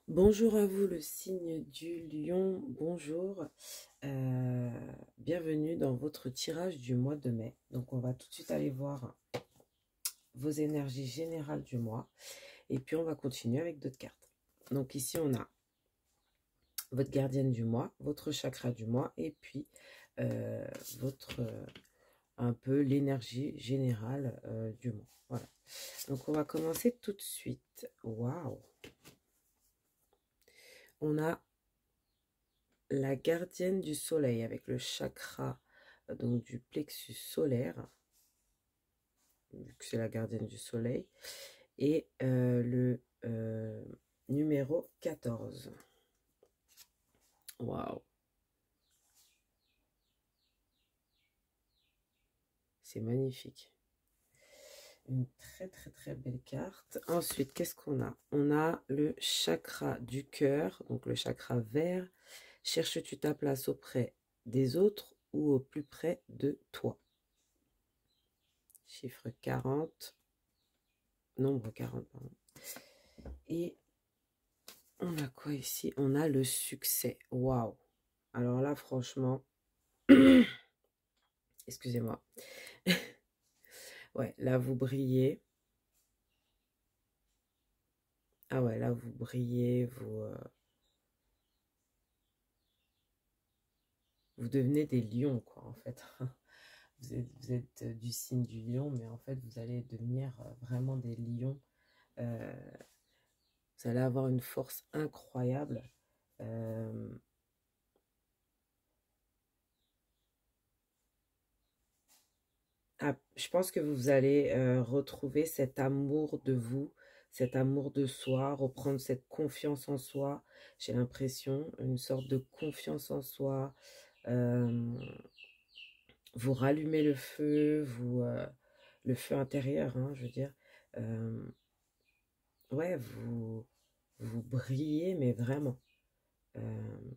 Bonjour à vous, le signe du lion. Bonjour. Bienvenue dans votre tirage du mois de mai. Donc, on va tout de suite aller voir vos énergies générales du mois. Et puis, on va continuer avec d'autres cartes. Donc, ici, on a votre gardienne du mois, votre chakra du mois, et puis votre un peu l'énergie générale du mois. Voilà. Donc, on va commencer tout de suite. Waouh! On a la gardienne du soleil avec le chakra donc du plexus solaire, vu que c'est la gardienne du soleil, et le numéro 14. Waouh! C'est magnifique. Une très très très belle carte. Ensuite, qu'est-ce qu'on a? On a le chakra du cœur, donc le chakra vert. Cherches-tu ta place auprès des autres ou au plus près de toi? Chiffre 40. Nombre 40, pardon. Et on a quoi ici? On a le succès. Waouh! Alors là, franchement, excusez-moi. Ouais, là, vous brillez. Ah ouais, là, vous brillez, vous devenez des lions, quoi, en fait. Vous êtes du signe du lion, mais en fait, vous allez devenir vraiment des lions. Euh, Vous allez avoir une force incroyable. Euh, je pense que vous allez retrouver cet amour de vous, cet amour de soi, reprendre cette confiance en soi. J'ai l'impression, une sorte de confiance en soi. Euh, Vous rallumez le feu, le feu intérieur, hein, je veux dire. Euh, ouais, vous brillez, mais vraiment. Euh,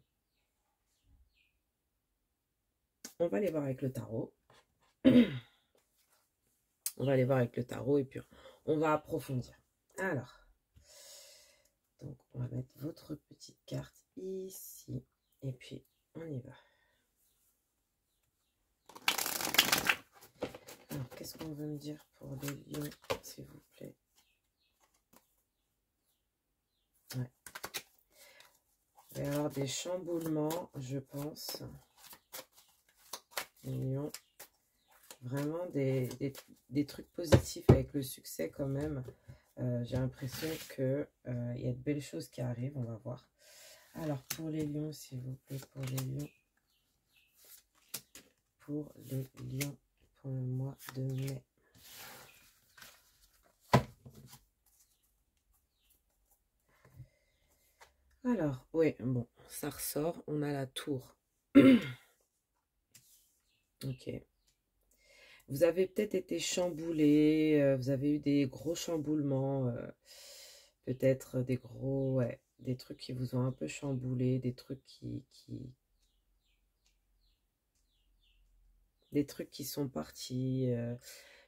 on va aller voir avec le tarot. On va aller voir avec le tarot et puis on va approfondir. Alors, donc on va mettre votre petite carte ici et puis on y va. Alors, qu'est-ce qu'on veut me dire pour les lions, s'il vous plaît? Ouais. Il va y avoir des chamboulements, je pense. Les lions. Vraiment des trucs positifs avec le succès quand même. J'ai l'impression qu'il y a de belles choses qui arrivent, on va voir. Alors, pour les lions, s'il vous plaît, pour les lions. Pour les lions, pour le mois de mai. Alors, oui, bon, ça ressort. On a la tour. Ok. Vous avez peut-être été chamboulé, vous avez eu des gros chamboulements, peut-être des gros, ouais, des trucs qui vous ont un peu chamboulé, des trucs des trucs qui sont partis, je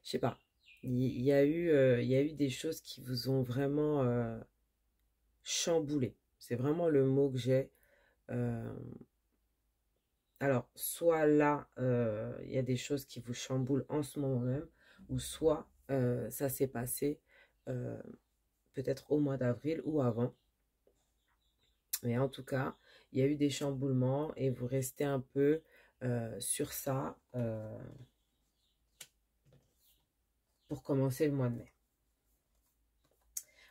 sais pas. Il y a eu des choses qui vous ont vraiment chamboulé. C'est vraiment le mot que j'ai. Euh, alors, soit là, il y a des choses qui vous chamboulent en ce moment même, ou soit ça s'est passé euh, peut-être au mois d'avril ou avant. Mais en tout cas, il y a eu des chamboulements et vous restez un peu sur ça pour commencer le mois de mai.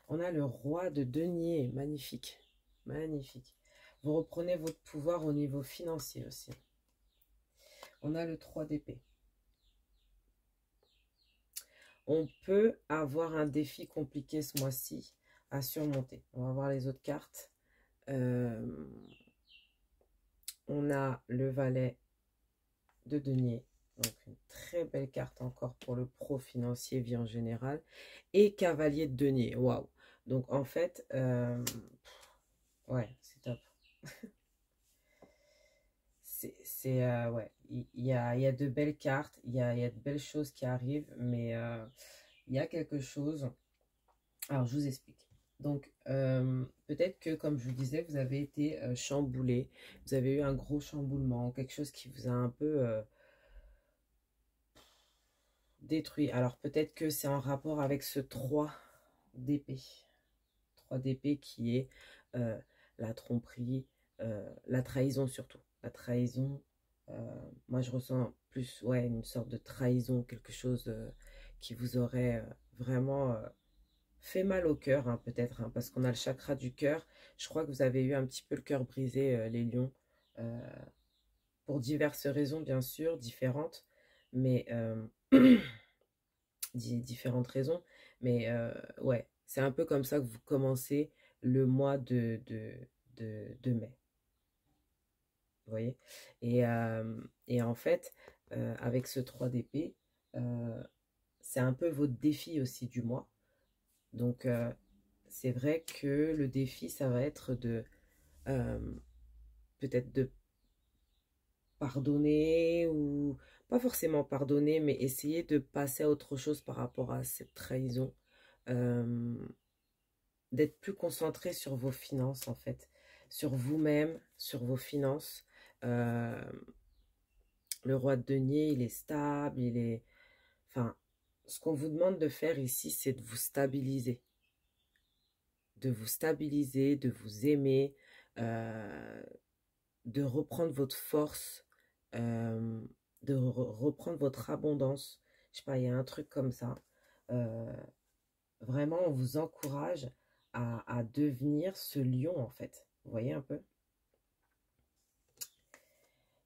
On a le roi de denier, magnifique, magnifique. Vous reprenez votre pouvoir au niveau financier aussi. On a le 3 d'épée. On peut avoir un défi compliqué ce mois-ci à surmonter. On va voir les autres cartes. On a le valet de denier. Donc une très belle carte encore pour le pro financier vie en général. Et cavalier de denier. Waouh. Donc en fait, ouais, c'est top. Ouais, il y a de belles cartes, il y a de belles choses qui arrivent, mais il y a quelque chose. Alors, je vous explique. Donc, peut-être que, comme je vous disais, vous avez été chamboulé, vous avez eu un gros chamboulement, quelque chose qui vous a un peu détruit. Alors, peut-être que c'est en rapport avec ce 3 d'épée. 3 d'épée qui est euh, la tromperie, la trahison surtout. La trahison, moi je ressens plus ouais, une sorte de trahison, quelque chose qui vous aurait vraiment fait mal au cœur, hein, peut-être, hein, parce qu'on a le chakra du cœur. Je crois que vous avez eu un petit peu le cœur brisé, les lions, euh, pour diverses raisons, bien sûr, différentes, mais différentes raisons. Mais ouais, c'est un peu comme ça que vous commencez le mois de mai. Vous voyez? Et en fait, avec ce 3 d'épée, euh, c'est un peu votre défi aussi du mois. Donc, c'est vrai que le défi, ça va être de euh, peut-être de pardonner ou pas forcément pardonner, mais essayer de passer à autre chose par rapport à cette trahison. Euh, D'être plus concentré sur vos finances, en fait, sur vous-même, sur vos finances. Euh, le roi de denier, il est stable, il est... Enfin, ce qu'on vous demande de faire ici, c'est de vous stabiliser. De vous stabiliser, de vous aimer, euh, de reprendre votre force, euh, de reprendre votre abondance. Je sais pas, il y a un truc comme ça. Euh, Vraiment, on vous encourage à devenir ce lion, en fait. Vous voyez un peu?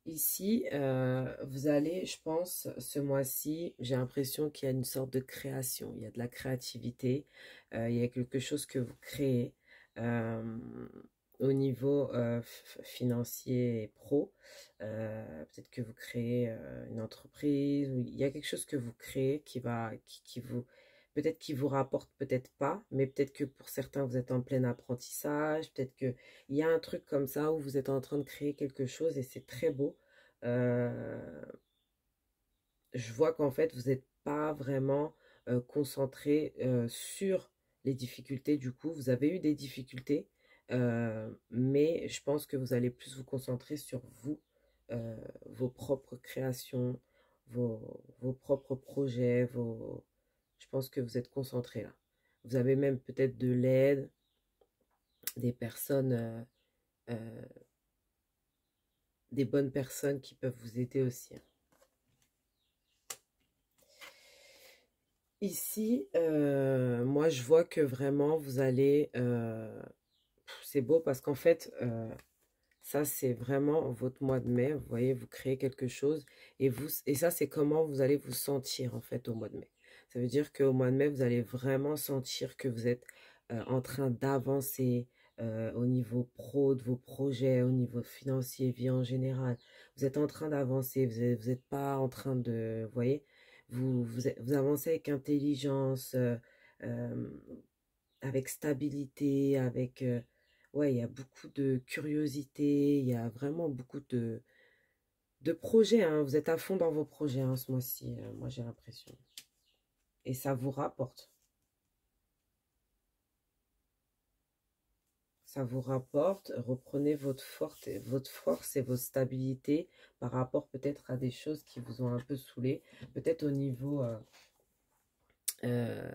Ici, vous allez, je pense, ce mois-ci, j'ai l'impression qu'il y a une sorte de création. Il y a de la créativité, il y a quelque chose que vous créez euh, au niveau financier et pro. Peut-être que vous créez une entreprise, ou il y a quelque chose que vous créez qui vous, peut-être qui vous rapporte, peut-être pas, mais peut-être que pour certains, vous êtes en plein apprentissage, peut-être que il y a un truc comme ça où vous êtes en train de créer quelque chose et c'est très beau. Euh, je vois qu'en fait, vous n'êtes pas vraiment concentré sur les difficultés. Du coup, vous avez eu des difficultés, mais je pense que vous allez plus vous concentrer sur vous, vos propres créations, vos propres projets, vos... Je pense que vous êtes concentré là. Vous avez même peut-être de l'aide, des personnes, euh, des bonnes personnes qui peuvent vous aider aussi, hein. Ici, moi, je vois que vraiment, vous allez... c'est beau parce qu'en fait, ça, c'est vraiment votre mois de mai. Vous voyez, vous créez quelque chose. Et ça, c'est comment vous allez vous sentir, en fait, au mois de mai. Ça veut dire qu'au mois de mai, vous allez vraiment sentir que vous êtes en train d'avancer au niveau pro de vos projets, au niveau financier, vie en général. Vous êtes en train d'avancer. Vous êtes pas en train de... Vous voyez, vous avancez avec intelligence, euh, avec stabilité, avec... ouais, il y a beaucoup de curiosité, il y a vraiment beaucoup de projets, hein. Vous êtes à fond dans vos projets, hein, ce mois-ci, moi j'ai l'impression. Et ça vous rapporte. Ça vous rapporte. Reprenez votre force et votre stabilité par rapport peut-être à des choses qui vous ont un peu saoulé. Peut-être au niveau... euh,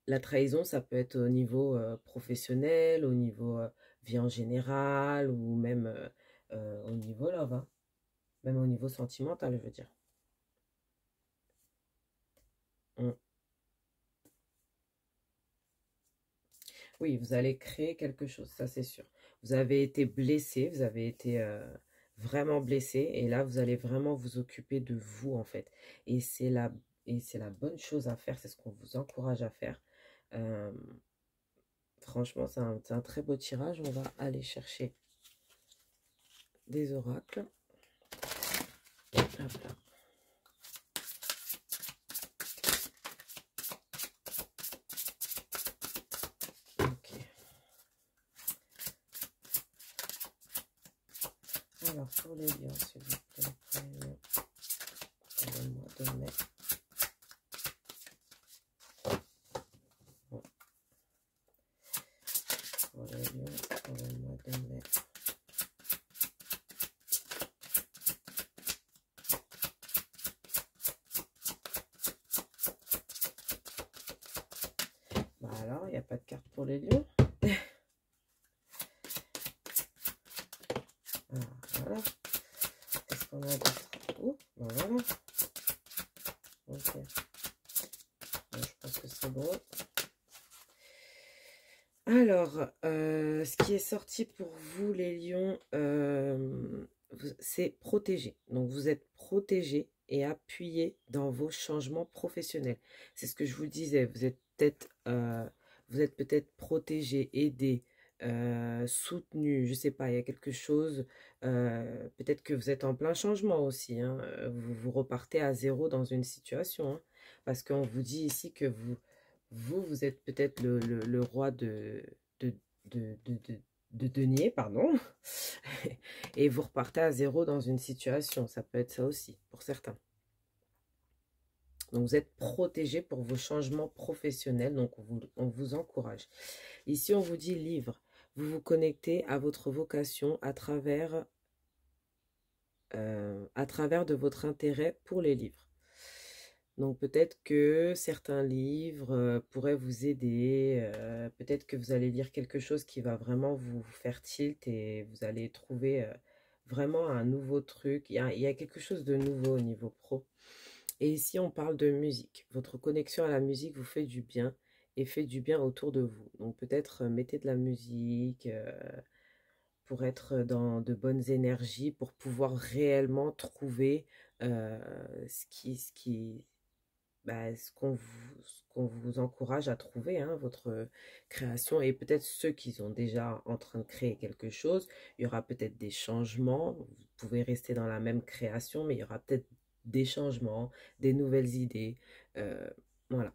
la trahison, ça peut être au niveau professionnel, au niveau vie en général, ou même au niveau love, hein. Même au niveau sentimental, je veux dire. Mm. Oui, vous allez créer quelque chose, ça c'est sûr. Vous avez été blessé, vous avez été vraiment blessé, et là vous allez vraiment vous occuper de vous en fait. Et c'est la bonne chose à faire, c'est ce qu'on vous encourage à faire. Euh, Franchement, c'est un très beau tirage. On va aller chercher des oracles. Hop là. Ok. Alors, pour les lions, s'il vous plaît, pour le mois de mai. Bon. Lions pour le mois de mai. Alors, il n'y a pas de carte pour les lions. Voilà. Qu'est-ce qu'on a d'autre? Oh, ben voilà. Ok. Bon, je pense que c'est bon. Alors, ce qui est sorti pour vous, les lions, c'est protégé. Donc, vous êtes protégé et appuyé dans vos changements professionnels. C'est ce que je vous disais. Vous êtes peut-être protégé, aidé, soutenu. Je sais pas, il y a quelque chose. Peut-être que vous êtes en plein changement aussi. Hein, vous repartez à zéro dans une situation. Hein, parce qu'on vous dit ici que vous êtes peut-être le roi de, de, de, de, de denier, pardon, et vous repartez à zéro dans une situation. Ça peut être ça aussi, pour certains. Donc, vous êtes protégé pour vos changements professionnels, donc on vous encourage. Ici, on vous dit livre. Vous vous connectez à votre vocation à travers de votre intérêt pour les livres. Donc peut-être que certains livres pourraient vous aider, peut-être que vous allez lire quelque chose qui va vraiment vous faire tilt et vous allez trouver vraiment un nouveau truc. Il y a quelque chose de nouveau au niveau pro. Et ici, on parle de musique. Votre connexion à la musique vous fait du bien et fait du bien autour de vous. Donc peut-être mettez de la musique pour être dans de bonnes énergies, pour pouvoir réellement trouver ce ce qu'on vous encourage à trouver, hein, votre création. Et peut-être ceux qui sont déjà en train de créer quelque chose, il y aura peut-être des changements. Vous pouvez rester dans la même création, mais il y aura peut-être des changements, des nouvelles idées. Voilà.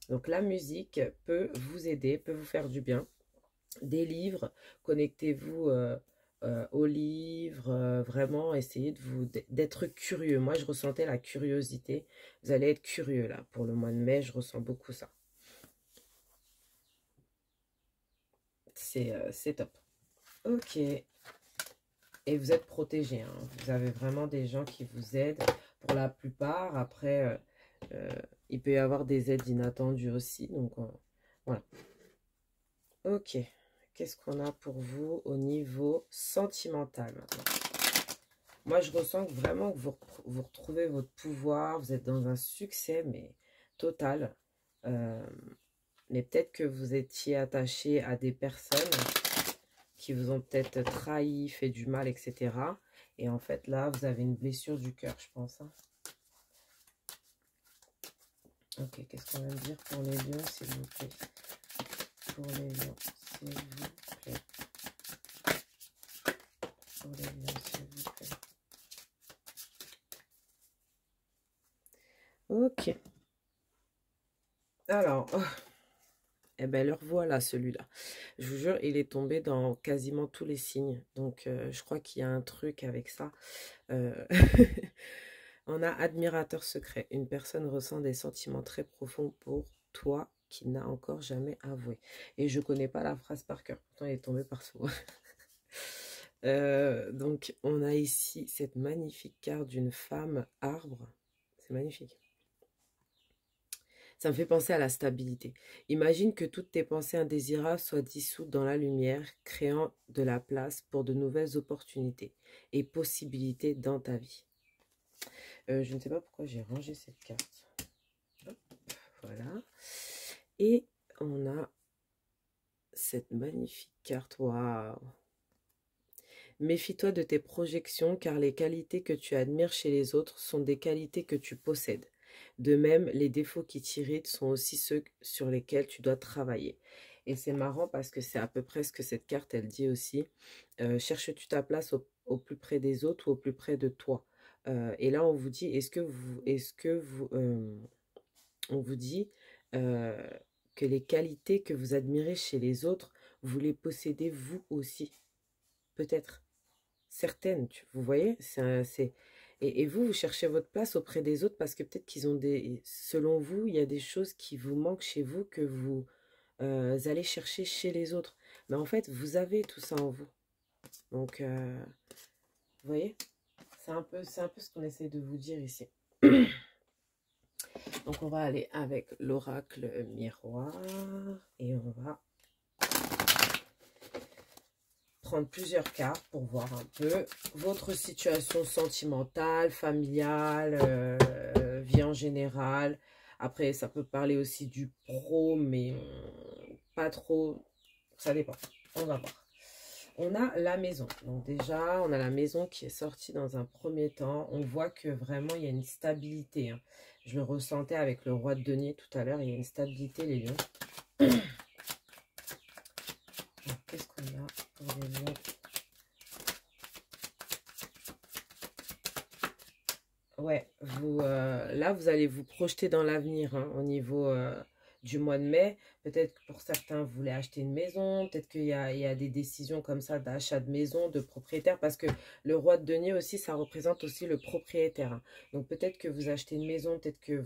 Donc la musique peut vous aider, peut vous faire du bien. Des livres, connectez-vous aux livres, vraiment essayez d'être curieux. Moi, je ressentais la curiosité. Vous allez être curieux là. Pour le mois de mai, je ressens beaucoup ça. C'est top. Ok. Et vous êtes protégé. Hein. Vous avez vraiment des gens qui vous aident pour la plupart. Après, il peut y avoir des aides inattendues aussi. Donc, voilà. Ok. Qu'est-ce qu'on a pour vous au niveau sentimental maintenant? Moi, je ressens que vraiment que vous retrouvez votre pouvoir. Vous êtes dans un succès, mais total. Mais peut-être que vous étiez attaché à des personnes qui vous ont peut-être trahi, fait du mal, etc. Et en fait, là, vous avez une blessure du cœur, je pense. Hein. Ok, qu'est-ce qu'on va me dire pour les lions, s'il vous plaît? Pour les lions, s'il vous plaît. Pour les lions, s'il vous plaît. Ok. Alors, eh ben, le revoilà celui-là. Je vous jure, il est tombé dans quasiment tous les signes. Donc, je crois qu'il y a un truc avec ça. On a admirateur secret. Une personne ressent des sentiments très profonds pour toi qui n'a encore jamais avoué. Et je connais pas la phrase par cœur. Pourtant, elle est tombée partout. Donc, on a ici cette magnifique carte d'une femme arbre. C'est magnifique. Ça me fait penser à la stabilité. Imagine que toutes tes pensées indésirables soient dissoutes dans la lumière, créant de la place pour de nouvelles opportunités et possibilités dans ta vie. Je ne sais pas pourquoi j'ai rangé cette carte. Hop, voilà. Et on a cette magnifique carte. Waouh! Méfie-toi de tes projections car les qualités que tu admires chez les autres sont des qualités que tu possèdes. De même, les défauts qui t'irritent sont aussi ceux sur lesquels tu dois travailler. Et c'est marrant parce que c'est à peu près ce que cette carte, elle dit aussi. Cherches-tu ta place au plus près des autres ou au plus près de toi? Et là, on vous dit, on vous dit que les qualités que vous admirez chez les autres, vous les possédez vous aussi. Peut-être. Certaines, vous voyez, et vous, vous cherchez votre place auprès des autres parce que peut-être qu'ils ont selon vous, il y a des choses qui vous manquent chez vous que allez chercher chez les autres. Mais en fait, vous avez tout ça en vous. Donc, vous voyez, c'est un peu ce qu'on essaie de vous dire ici. Donc, on va aller avec l'oracle miroir et on va prendre plusieurs cartes pour voir un peu votre situation sentimentale, familiale, vie en général. Après, ça peut parler aussi du pro, mais pas trop. Ça dépend. On va voir. On a la maison. Donc déjà, on a la maison qui est sortie dans un premier temps. On voit que vraiment, il y a une stabilité. Hein. Je le ressentais avec le roi de denier tout à l'heure. Il y a une stabilité, les lions. Qu'est-ce qu'on a pour les lions? Ouais, là, vous allez vous projeter dans l'avenir hein, au niveau du mois de mai. Peut-être que pour certains, vous voulez acheter une maison. Peut-être qu'il y a des décisions comme ça d'achat de maison, de propriétaire. Parce que le roi de denier aussi, ça représente aussi le propriétaire. Hein. Donc peut-être que vous achetez une maison, peut-être que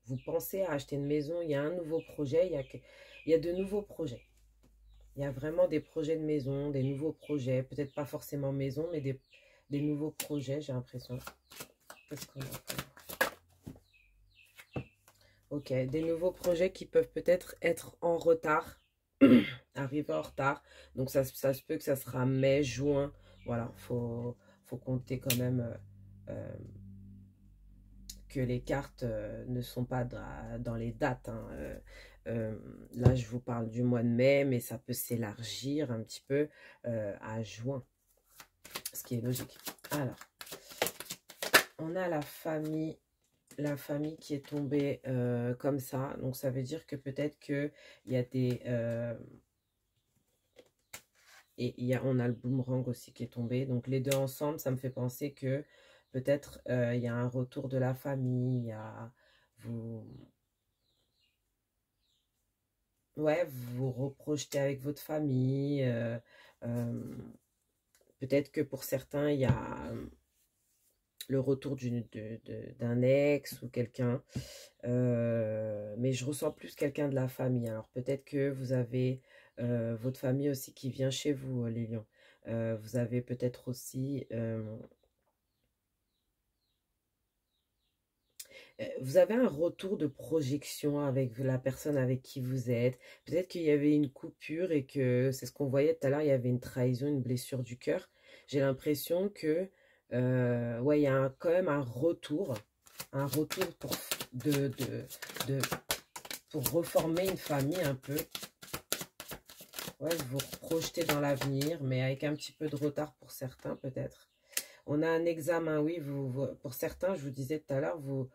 vous pensez à acheter une maison. Il y a un nouveau projet, il y a de nouveaux projets. Il y a vraiment des projets de maison, des nouveaux projets. Peut-être pas forcément maison, mais des nouveaux projets, j'ai l'impression. Qu'est-ce qu'on a? Ok, des nouveaux projets qui peuvent peut-être être en retard, arriver en retard. Donc ça se peut que ça sera mai, juin. Voilà, faut compter quand même que les cartes ne sont pas dans les dates. Hein. Là, je vous parle du mois de mai, mais ça peut s'élargir un petit peu à juin, ce qui est logique. Alors, on a la famille qui est tombée comme ça. Donc, ça veut dire que peut-être qu'il y a des... on a le boomerang aussi qui est tombé. Donc, les deux ensemble, ça me fait penser que peut-être il y a un retour de la famille. Il y a... Ouais, vous vous reprojetez avec votre famille. Peut-être que pour certains, il y a le retour d'un ex ou quelqu'un. Mais je ressens plus quelqu'un de la famille. Alors peut-être que vous avez votre famille aussi qui vient chez vous, les lions. Vous avez peut-être aussi... vous avez un retour de projection avec la personne avec qui vous êtes. Peut-être qu'il y avait une coupure et que c'est ce qu'on voyait tout à l'heure, il y avait une trahison, une blessure du cœur. J'ai l'impression que ouais, il y a quand même un retour pour, pour reformer une famille un peu. Ouais, vous vous projetez dans l'avenir, mais avec un petit peu de retard pour certains peut-être. On a un examen, oui, pour certains, je vous disais tout à l'heure, vous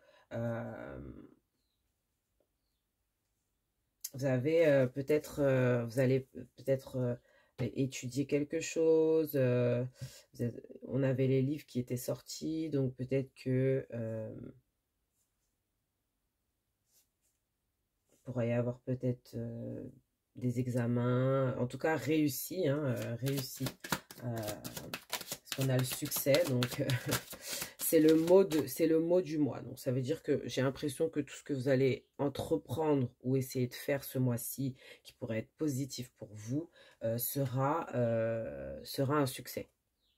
avez peut-être, vous allez peut-être étudier quelque chose. On avait les livres qui étaient sortis, donc peut-être que pourrait y avoir peut-être des examens, en tout cas réussis, hein, réussis. Parce qu'on a le succès, donc c'est le mot du mois. Donc ça veut dire que j'ai l'impression que tout ce que vous allez entreprendre ou essayer de faire ce mois-ci, qui pourrait être positif pour vous, sera un succès.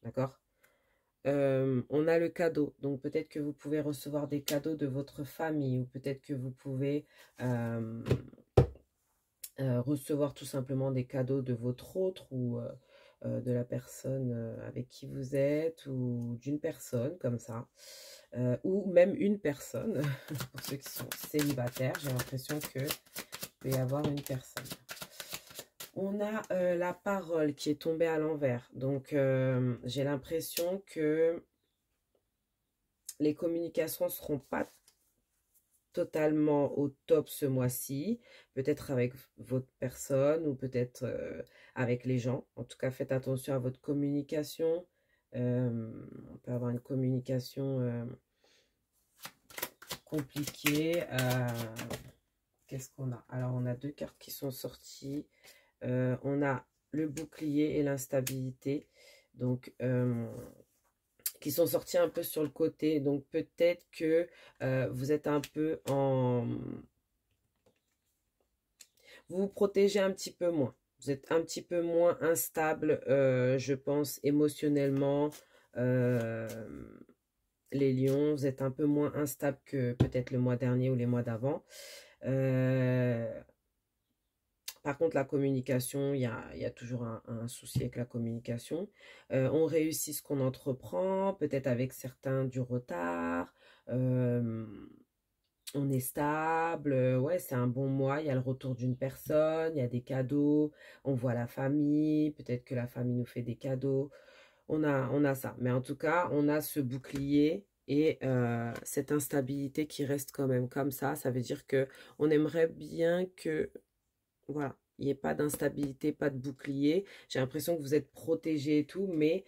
D'accord? On a le cadeau, donc peut-être que vous pouvez recevoir des cadeaux de votre famille ou peut-être que vous pouvez recevoir tout simplement des cadeaux de votre autre ou de la personne avec qui vous êtes ou d'une personne comme ça. Ou même une personne, pour ceux qui sont célibataires, j'ai l'impression qu'il peut y avoir une personne. On a la parole qui est tombée à l'envers. Donc, j'ai l'impression que les communications ne seront pas totalement au top ce mois-ci. Peut-être avec votre personne ou peut-être avec les gens. En tout cas, faites attention à votre communication. On peut avoir une communication compliquée. Qu'est-ce qu'on a? Alors, on a deux cartes qui sont sorties. On a le bouclier et l'instabilité. Donc, qui sont sortis un peu sur le côté. Donc, peut-être que vous êtes un peu en... Vous vous protégez un petit peu moins. Vous êtes un petit peu moins instable, je pense, émotionnellement. Euh, les lions, vous êtes un peu moins instable que peut-être le mois dernier ou les mois d'avant. Par contre, la communication, il y a toujours un souci avec la communication. On réussit ce qu'on entreprend, peut-être avec certains du retard. Euh, on est stable. Ouais, c'est un bon mois. Il y a le retour d'une personne, il y a des cadeaux. On voit la famille. Peut-être que la famille nous fait des cadeaux. On a ça. Mais en tout cas, on a ce bouclier et cette instabilité qui reste quand même comme ça. Ça veut dire que on aimerait bien que voilà, il n'y ait pas d'instabilité, pas de bouclier. J'ai l'impression que vous êtes protégé et tout, mais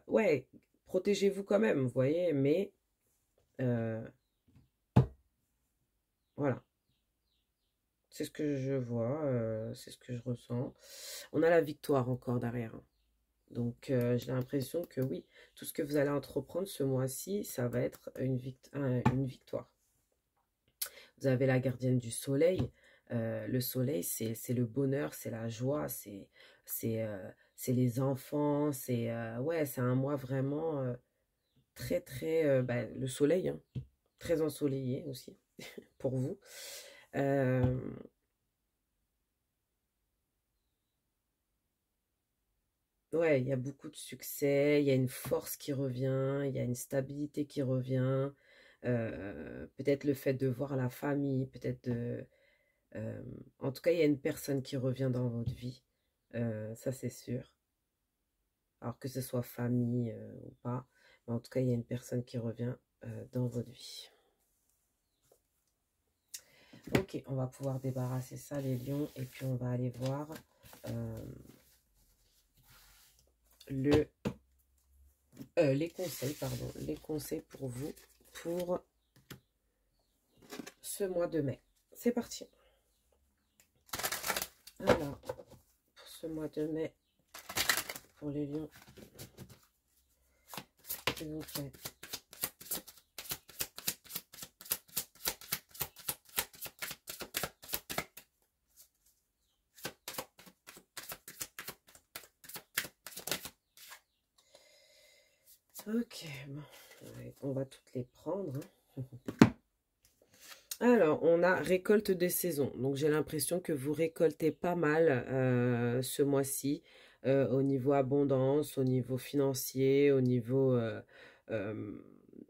ouais, protégez-vous quand même, vous voyez, mais euh, voilà, c'est ce que je vois, c'est ce que je ressens. On a la victoire encore derrière, hein. Donc j'ai l'impression que oui, tout ce que vous allez entreprendre ce mois-ci, ça va être une victoire. Vous avez la gardienne du soleil. Le soleil, c'est le bonheur, c'est la joie, c'est c'est les enfants, c'est ouais, c'est un mois vraiment très très bah, le soleil, hein, très ensoleillé aussi pour vous. Euh, ouais, il y a beaucoup de succès, il y a une force qui revient, il y a une stabilité qui revient. Peut-être le fait de voir la famille, peut-être de Euh, en tout cas, il y a une personne qui revient dans votre vie. Ça, c'est sûr. Alors que ce soit famille ou pas. Mais en tout cas, il y a une personne qui revient dans votre vie. Ok, on va pouvoir débarrasser ça, les lions. Et puis, on va aller voir euh, le, les conseils, pardon. Les conseils pour vous pour ce mois de mai. C'est parti. Alors, pour ce mois de mai, pour les lions, s'il vous plaît. Ok, bon, ouais, on va toutes les prendre, hein. Alors, on a récolte des saisons. Donc, j'ai l'impression que vous récoltez pas mal ce mois-ci au niveau abondance, au niveau financier, au niveau euh,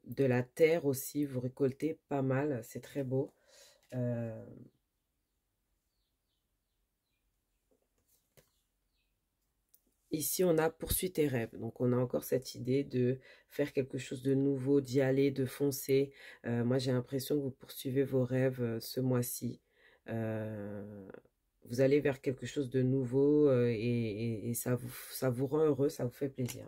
de la terre aussi. Vous récoltez pas mal. C'est très beau. Euh, Ici, on a poursuite et rêve. Donc, on a encore cette idée de faire quelque chose de nouveau, d'y aller, de foncer. Moi, j'ai l'impression que vous poursuivez vos rêves ce mois-ci. Euh, Vous allez vers quelque chose de nouveau et ça vous rend heureux, ça vous fait plaisir.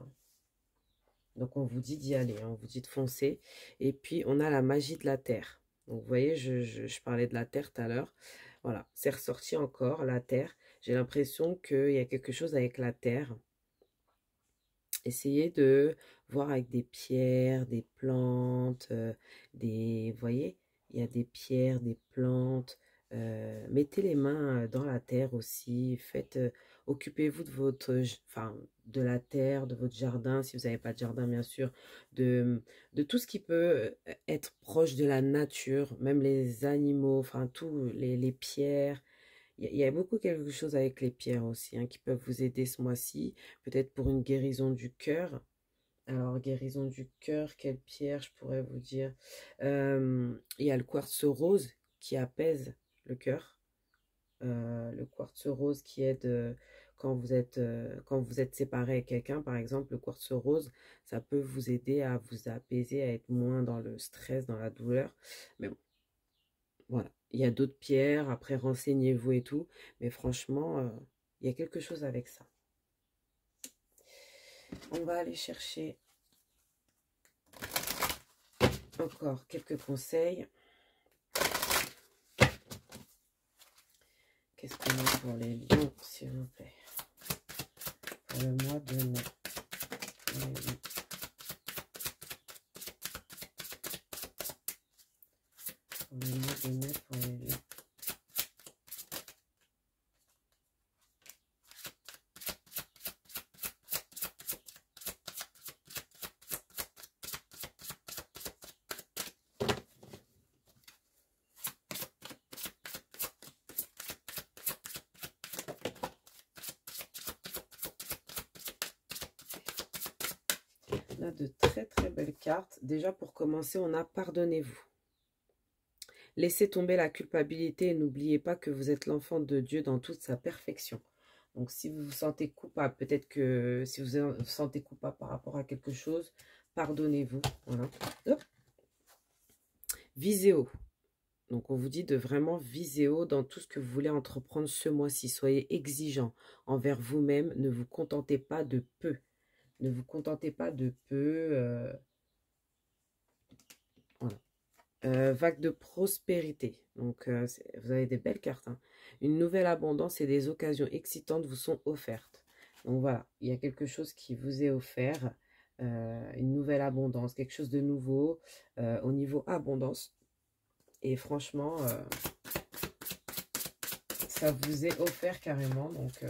Donc, on vous dit d'y aller, hein, on vous dit de foncer. Et puis, on a la magie de la terre. Donc, vous voyez, je parlais de la terre tout à l'heure. Voilà, c'est ressorti encore, la terre. J'ai l'impression qu'il y a quelque chose avec la terre. Essayez de voir avec des pierres, des plantes, vous voyez, il y a des pierres, des plantes. Mettez les mains dans la terre aussi. Faites, occupez-vous de enfin, de la terre, de votre jardin, si vous n'avez pas de jardin, bien sûr, de tout ce qui peut être proche de la nature, même les animaux, enfin, tous les pierres. Il y a beaucoup quelque chose avec les pierres aussi, hein, qui peuvent vous aider ce mois-ci, peut-être pour une guérison du cœur. Alors, guérison du cœur, quelle pierre je pourrais vous dire? Il y a le quartz rose qui apaise le cœur. Le quartz rose qui aide quand vous êtes séparé avec quelqu'un, par exemple, le quartz rose, ça peut vous aider à vous apaiser, à être moins dans le stress, dans la douleur. Mais bon, voilà. Il y a d'autres pierres, après renseignez-vous et tout. Mais franchement, il y a quelque chose avec ça. On va aller chercher encore quelques conseils. Qu'est-ce qu'on a pour les lions, s'il vous plaît? Pour le mois de mai. Pour le mois de mai, pour les lions. On a de très très belles cartes. Déjà pour commencer, on a pardonnez-vous. Laissez tomber la culpabilité et n'oubliez pas que vous êtes l'enfant de Dieu dans toute sa perfection. Donc si vous vous sentez coupable, peut-être que si vous vous sentez coupable par rapport à quelque chose, pardonnez-vous. Voilà. Hop. Visez haut. Donc on vous dit de vraiment viser haut dans tout ce que vous voulez entreprendre ce mois-ci. Soyez exigeant envers vous-même. Ne vous contentez pas de peu. Ne vous contentez pas de peu. Voilà. Vague de prospérité. Donc, vous avez des belles cartes. Hein. Une nouvelle abondance et des occasions excitantes vous sont offertes. Donc, voilà. Il y a quelque chose qui vous est offert. Une nouvelle abondance. Quelque chose de nouveau au niveau abondance. Et franchement, ça vous est offert carrément. Donc,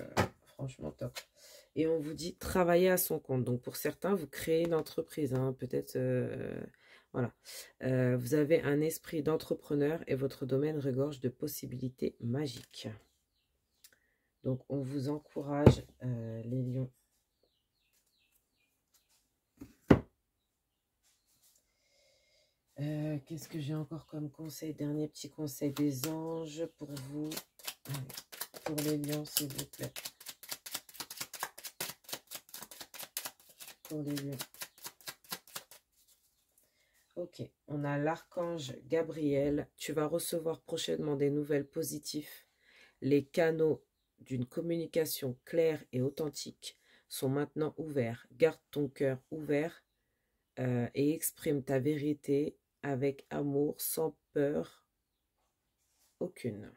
franchement, top. Et on vous dit travailler à son compte. Donc, pour certains, vous créez une entreprise. Hein, peut-être... voilà. Vous avez un esprit d'entrepreneur et votre domaine regorge de possibilités magiques. Donc, on vous encourage, les lions. Qu'est-ce que j'ai encore comme conseil? Dernier petit conseil des anges pour vous. Pour les lions, s'il vous plaît. Pour les lions. Ok, on a l'archange Gabriel. Tu vas recevoir prochainement des nouvelles positives. Les canaux d'une communication claire et authentique sont maintenant ouverts. Garde ton cœur ouvert et exprime ta vérité avec amour, sans peur aucune.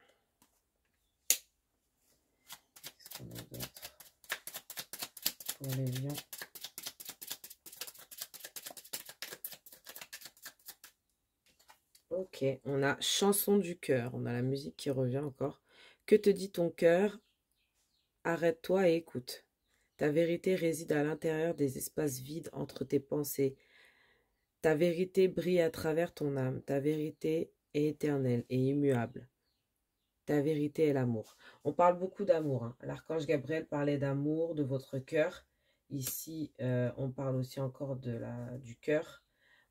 Qu'est-ce qu'on a d'autre pour les lions? Ok, on a chanson du cœur. On a la musique qui revient encore. Que te dit ton cœur? Arrête-toi et écoute. Ta vérité réside à l'intérieur des espaces vides entre tes pensées. Ta vérité brille à travers ton âme. Ta vérité est éternelle et immuable. Ta vérité est l'amour. On parle beaucoup d'amour. Hein. L'archange Gabriel parlait d'amour, de votre cœur. Ici, on parle aussi encore du cœur.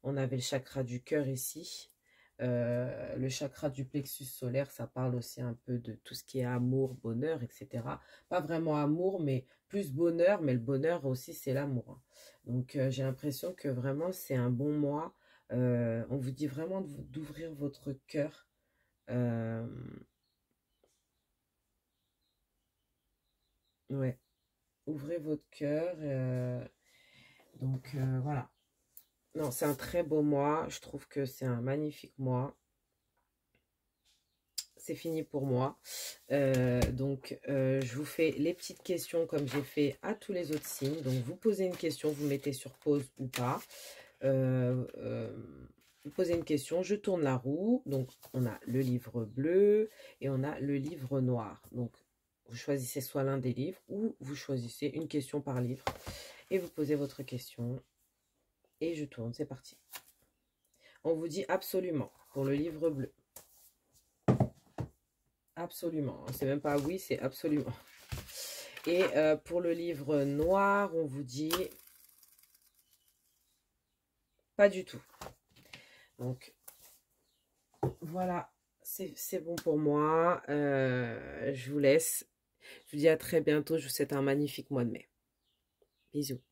On avait le chakra du cœur ici. Le chakra du plexus solaire, ça parle aussi un peu de tout ce qui est amour, bonheur, etc. Pas vraiment amour, mais plus bonheur, mais le bonheur aussi, c'est l'amour. Hein. Donc, j'ai l'impression que vraiment, c'est un bon mois. On vous dit vraiment d'ouvrir votre cœur. Ouais, ouvrez votre cœur. Donc, voilà. Non, c'est un très beau mois. Je trouve que c'est un magnifique mois. C'est fini pour moi. Donc, je vous fais les petites questions comme j'ai fait à tous les autres signes. Donc, vous posez une question, vous mettez sur pause ou pas. Vous posez une question, je tourne la roue. Donc, on a le livre bleu et on a le livre noir. Donc, vous choisissez soit l'un des livres ou vous choisissez une question par livre. Et vous posez votre question. Et je tourne, c'est parti. On vous dit absolument pour le livre bleu. Absolument. C'est même pas oui, c'est absolument. Et pour le livre noir, on vous dit pas du tout. Donc, voilà, c'est bon pour moi. Je vous laisse. Je vous dis à très bientôt. Je vous souhaite un magnifique mois de mai. Bisous.